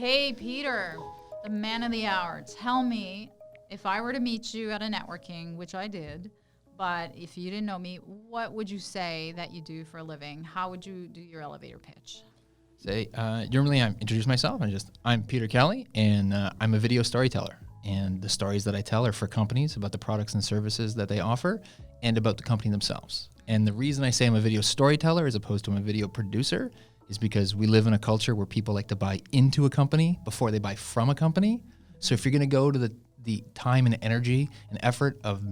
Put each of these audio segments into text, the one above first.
Okay, Peter, the man of the hour. Tell me, if I were to meet you at a networking, which I did, but if you didn't know me, what would you say that you do for a living? How would you do your elevator pitch? Normally I introduce myself. I'm Peter Kelly, and I'm a video storyteller. And the stories that I tell are for companies about the products and services that they offer and about the company themselves. And the reason I say I'm a video storyteller as opposed to I'm a video producer is because we live in a culture where people like to buy into a company before they buy from a company. So if you're going to go to the time and energy and effort of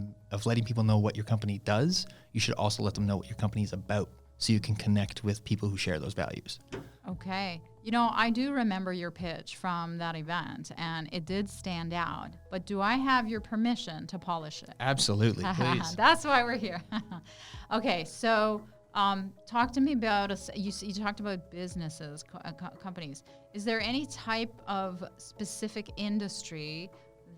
letting people know what your company does, you should also let them know what your company is about so you can connect with people who share those values. Okay. You know, I do remember your pitch from that event, and it did stand out. But do I have your permission to polish it? Absolutely, please. That's why we're here. Okay, so talk to me about, you talked about businesses, companies. Is there any type of specific industry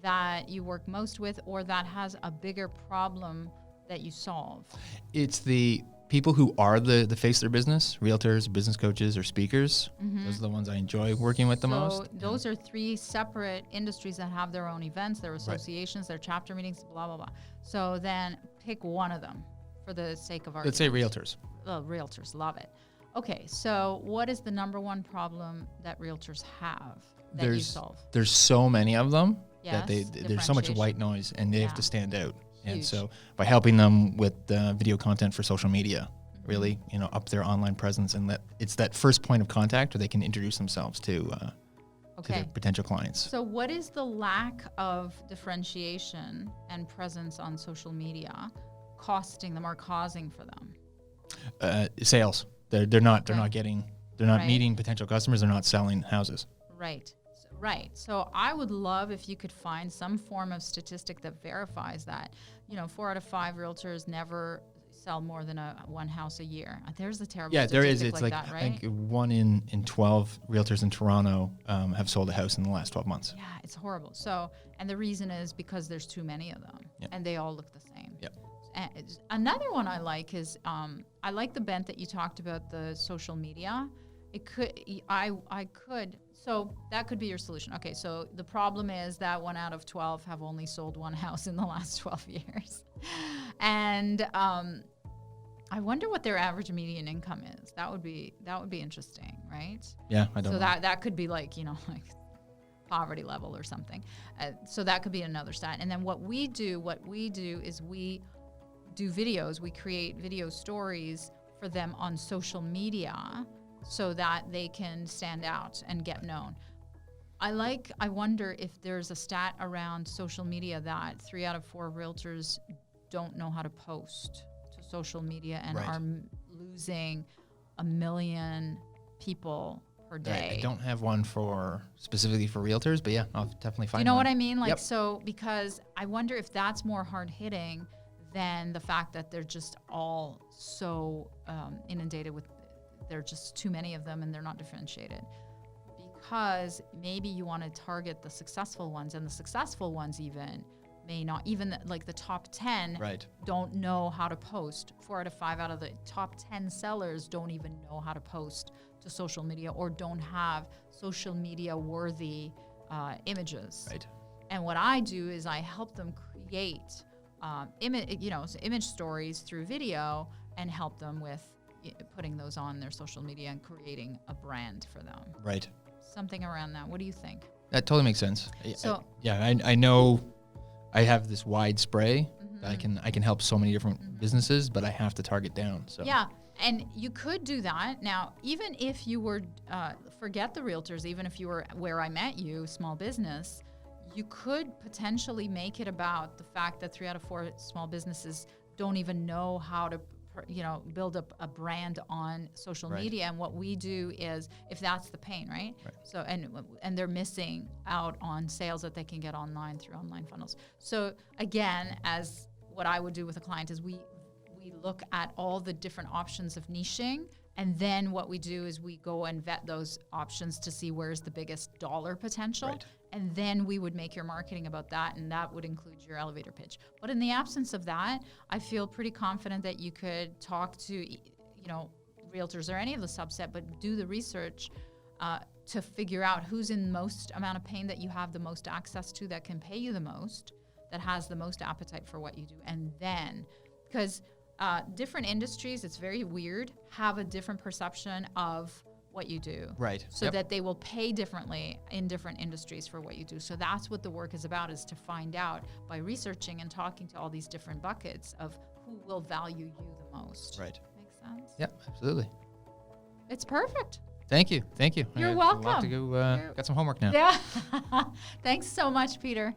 that you work most with or that has a bigger problem that you solve? It's the people who are the face of their business, realtors, business coaches, or speakers. Mm-hmm. Those are the ones I enjoy working with the most. So those are three separate industries that have their own events, their associations, their chapter meetings, blah, blah, blah. So then pick one of them for the sake of our Let's say realtors. Oh, realtors, love it. Okay, so what is the number one problem that realtors have that you solve? There's so many of them yes, that there's so much white noise, and they have to stand out. Huge. And so by helping them with video content for social media, really, up their online presence, and it's that first point of contact where they can introduce themselves to their potential clients. So what is the lack of differentiation and presence on social media costing them or causing for them? Sales. They're not meeting potential customers. They're not selling houses. Right. Right. So I would love if you could find some form of statistic that verifies that, 4 out of 5 realtors never sell more than one house a year. There's a terrible statistic. There is. It's like that, right? I think 1 in 12 realtors in Toronto have sold a house in the last 12 months. Yeah, it's horrible. So, and the reason is because there's too many of them, and they all look the same. Yep. And another one I like is I like the bent that you talked about, the social media. So that could be your solution. Okay, so the problem is that 1 out of 12 have only sold one house in the last 12 years. And I wonder what their average median income is. That would be interesting, right? Yeah, I don't know. So that could be like poverty level or something. So that could be another stat. And then what we do is we do videos. We create video stories for them on social media so that they can stand out and get known. I wonder if there's a stat around social media that 3 out of 4 realtors don't know how to post to social media and are losing 1 million people per day. Right. I don't have one specifically for realtors, but yeah, I'll definitely find one. You know what I mean? Yep. So because I wonder if that's more hard hitting than the fact that they're just all so inundated with, there are just too many of them and they're not differentiated. Because maybe you want to target the successful ones, and the successful ones may not, like the top 10 don't know how to post. 4 out of 5 out of the top 10 sellers don't even know how to post to social media or don't have social media worthy images. Right. And what I do is I help them create image stories through video and help them with putting those on their social media and creating a brand for them. Right. Something around that. What do you think? That totally makes sense. So I know I have this wide spray that I can help so many different businesses, but I have to target down. So yeah, and you could do that. Now, even if you were forget the realtors, even if you were where I met you, small business, you could potentially make it about the fact that 3 out of 4 small businesses don't even know how to build up a brand on social media. And what we do is, if that's the pain, right? So, and they're missing out on sales that they can get online through online funnels. So again, as what I would do with a client is we look at all the different options of niching. And then what we do is we go and vet those options to see where's the biggest dollar potential. Right. And then we would make your marketing about that, and that would include your elevator pitch. But in the absence of that, I feel pretty confident that you could talk to, realtors or any of the subset, but do the research to figure out who's in most amount of pain that you have the most access to, that can pay you the most, that has the most appetite for what you do. And then, because different industries, it's very weird, have a different perception of what you do. Right. So that they will pay differently in different industries for what you do. So that's what the work is about, is to find out by researching and talking to all these different buckets of who will value you the most. Right. Makes sense? Yep, absolutely. It's perfect. Thank you. You're I have welcome. a lot to go, got some homework now. Yeah. Thanks so much, Peter.